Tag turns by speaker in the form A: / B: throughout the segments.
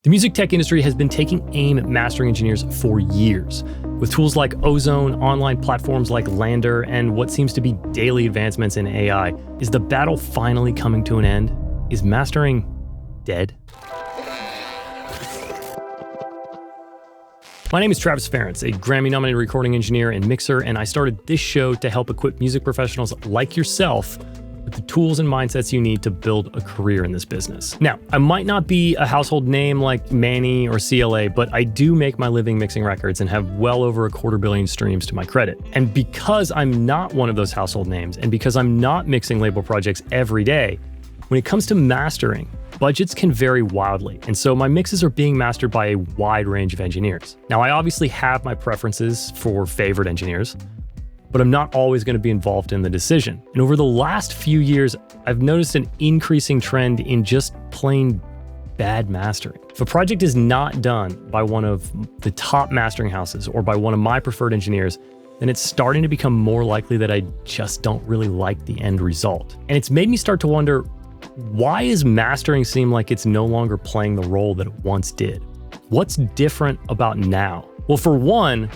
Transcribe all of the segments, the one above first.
A: The music tech industry has been taking aim at mastering engineers for years. With tools like Ozone, online platforms like Lander, and what seems to be daily advancements in AI, is the battle finally coming to an end? Is mastering dead? My name is Travis Ferentz, a Grammy-nominated recording engineer and mixer, and I started this show to help equip music professionals like yourself with the tools and mindsets you need to build a career in this business. Now, I might not be a household name like Manny or CLA, but I do make my living mixing records and have well over 250 million streams to my credit. And because I'm not one of those household names, and because I'm not mixing label projects every day, when it comes to mastering, budgets can vary wildly, and so my mixes are being mastered by a wide range of engineers. Now, I obviously have my preferences for favorite engineers, but I'm not always going to be involved in the decision. And over the last few years, I've noticed an increasing trend in just plain bad mastering. If a project is not done by one of the top mastering houses or by one of my preferred engineers, then it's starting to become more likely that I just don't really like the end result. And it's made me start to wonder, why is mastering seem like it's no longer playing the role that it once did? What's different about now? Well, for one,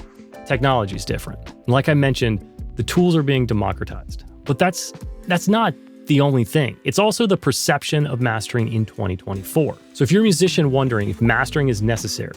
A: technology is different. And like I mentioned, the tools are being democratized. But that's not the only thing. It's also the perception of mastering in 2024. So if you're a musician wondering if mastering is necessary,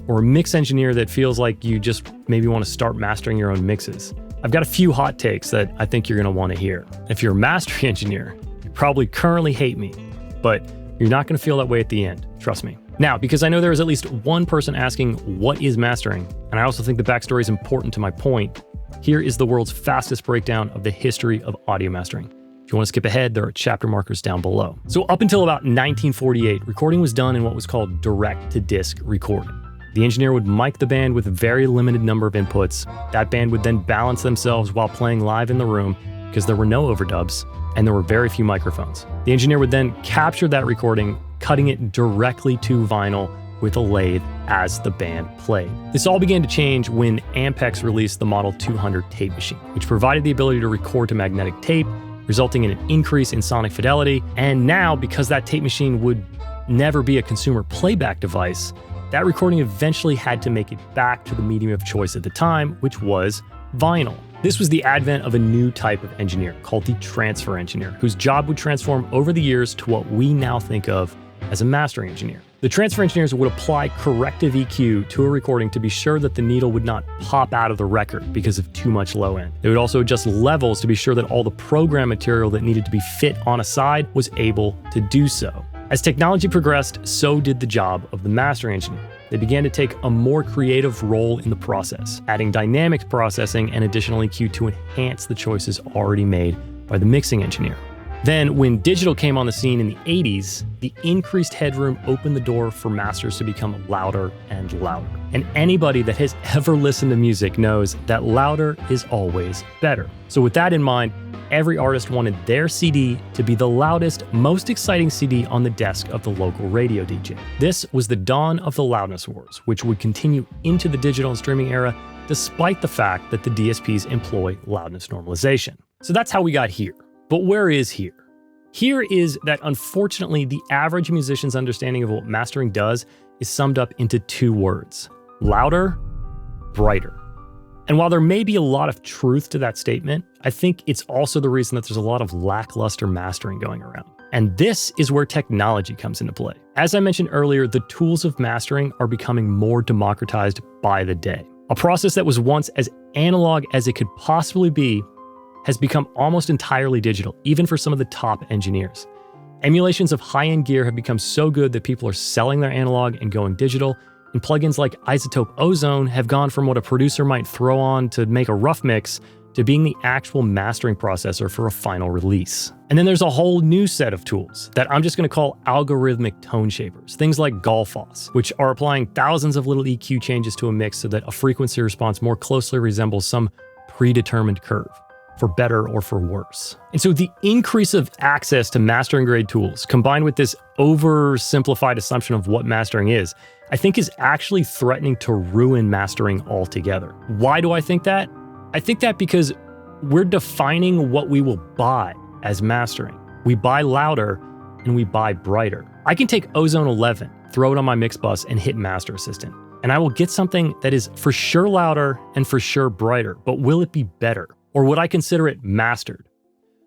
A: or a mix engineer that feels like you just maybe want to start mastering your own mixes, I've got a few hot takes that I think you're going to want to hear. If you're a mastering engineer, you probably currently hate me, but you're not going to feel that way at the end. Trust me. Now, because I know there is at least one person asking what is mastering, and I also think the backstory is important to my point, here is the world's fastest breakdown of the history of audio mastering. If you want to skip ahead, there are chapter markers down below. So up until about 1948, recording was done in what was called direct-to-disc recording. The engineer would mic the band with a very limited number of inputs. That band would then balance themselves while playing live in the room because there were no overdubs and there were very few microphones. The engineer would then capture that recording, cutting it directly to vinyl with a lathe as the band played. This all began to change when Ampex released the Model 200 tape machine, which provided the ability to record to magnetic tape, resulting in an increase in sonic fidelity. And now, because that tape machine would never be a consumer playback device, that recording eventually had to make it back to the medium of choice at the time, which was vinyl. This was the advent of a new type of engineer called the transfer engineer, whose job would transform over the years to what we now think of as a mastering engineer. The transfer engineers would apply corrective EQ to a recording to be sure that the needle would not pop out of the record because of too much low end. They would also adjust levels to be sure that all the program material that needed to be fit on a side was able to do so. As technology progressed, so did the job of the mastering engineer. They began to take a more creative role in the process, adding dynamic processing and additional EQ to enhance the choices already made by the mixing engineer. Then, when digital came on the scene in the 80s, the increased headroom opened the door for masters to become louder and louder. And anybody that has ever listened to music knows that louder is always better. So with that in mind, every artist wanted their CD to be the loudest, most exciting CD on the desk of the local radio DJ. This was the dawn of the loudness wars, which would continue into the digital and streaming era, despite the fact that the DSPs employ loudness normalization. So that's how we got here. But where is here? Here is that unfortunately, the average musician's understanding of what mastering does is summed up into two words: louder, brighter. And while there may be a lot of truth to that statement, I think it's also the reason that there's a lot of lackluster mastering going around. And this is where technology comes into play. As I mentioned earlier, the tools of mastering are becoming more democratized by the day. A process that was once as analog as it could possibly be has become almost entirely digital, even for some of the top engineers. Emulations of high-end gear have become so good that people are selling their analog and going digital, and plugins like Isotope Ozone have gone from what a producer might throw on to make a rough mix to being the actual mastering processor for a final release. And then there's a whole new set of tools that I'm just going to call algorithmic tone shapers, things like Golfoss, which are applying thousands of little EQ changes to a mix so that a frequency response more closely resembles some predetermined curve, for better or for worse. And so the increase of access to mastering grade tools, combined with this oversimplified assumption of what mastering is, I think is actually threatening to ruin mastering altogether. Why do I think that? I think that because we're defining what we will buy as mastering. We buy louder and we buy brighter. I can take Ozone 11, throw it on my mix bus, and hit Master Assistant. And I will get something that is for sure louder and for sure brighter, but will it be better? Or would I consider it mastered?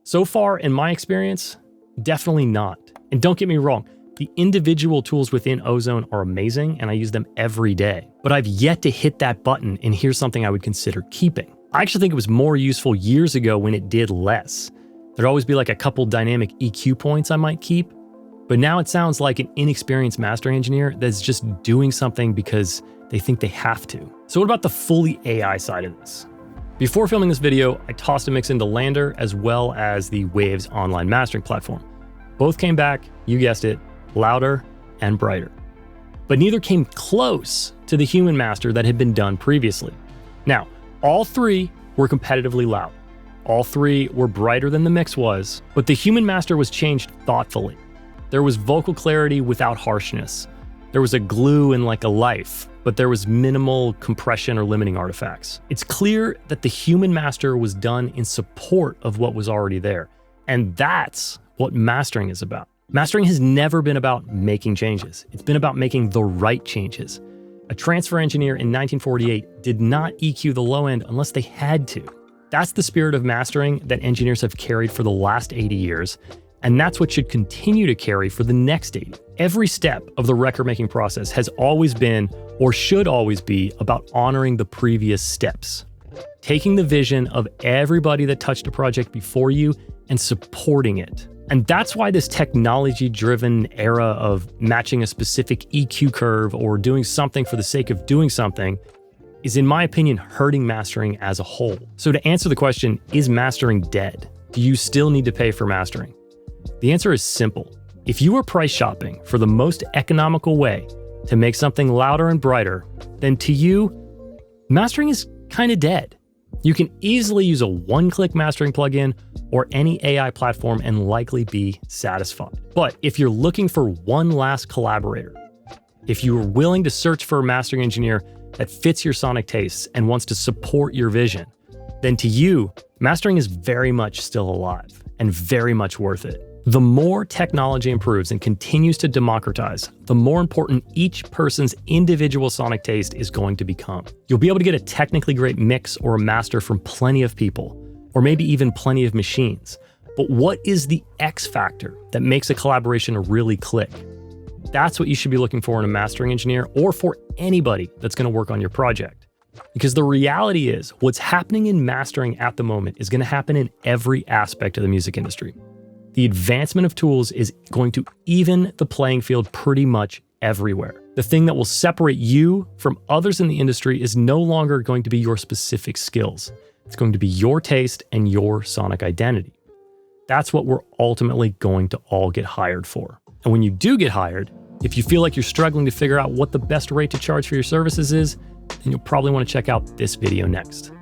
A: So far, in my experience, definitely not. And don't get me wrong, the individual tools within Ozone are amazing and I use them every day, but I've yet to hit that button and here's something I would consider keeping. I actually think it was more useful years ago when it did less. There'd always be like a couple dynamic EQ points I might keep, but now it sounds like an inexperienced mastering engineer that's just doing something because they think they have to. So what about the fully AI side of this? Before filming this video, I tossed a mix into Lander as well as the Waves online mastering platform. Both came back, you guessed it, louder and brighter. But neither came close to the human master that had been done previously. Now, all three were competitively loud. All three were brighter than the mix was, but the human master was changed thoughtfully. There was vocal clarity without harshness. There was a glue and like a life, but there was minimal compression or limiting artifacts. It's clear that the human master was done in support of what was already there. And that's what mastering is about. Mastering has never been about making changes. It's been about making the right changes. A transfer engineer in 1948 did not EQ the low end unless they had to. That's the spirit of mastering that engineers have carried for the last 80 years, and that's what should continue to carry for the next 80. Every step of the record-making process has always been, or should always be, about honoring the previous steps. Taking the vision of everybody that touched a project before you and supporting it. And that's why this technology-driven era of matching a specific EQ curve or doing something for the sake of doing something is, in my opinion, hurting mastering as a whole. So to answer the question, is mastering dead? Do you still need to pay for mastering? The answer is simple. If you are price shopping for the most economical way to make something louder and brighter, then to you, mastering is kind of dead. You can easily use a one-click mastering plugin or any AI platform and likely be satisfied. But if you're looking for one last collaborator, if you are willing to search for a mastering engineer that fits your sonic tastes and wants to support your vision, then to you, mastering is very much still alive and very much worth it. The more technology improves and continues to democratize, the more important each person's individual sonic taste is going to become. You'll be able to get a technically great mix or a master from plenty of people, or maybe even plenty of machines. But what is the X factor that makes a collaboration really click? That's what you should be looking for in a mastering engineer or for anybody that's going to work on your project. Because the reality is, what's happening in mastering at the moment is going to happen in every aspect of the music industry. The advancement of tools is going to even the playing field pretty much everywhere. The thing that will separate you from others in the industry is no longer going to be your specific skills. It's going to be your taste and your sonic identity. That's what we're ultimately going to all get hired for. And when you do get hired, if you feel like you're struggling to figure out what the best rate to charge for your services is, then you'll probably want to check out this video next.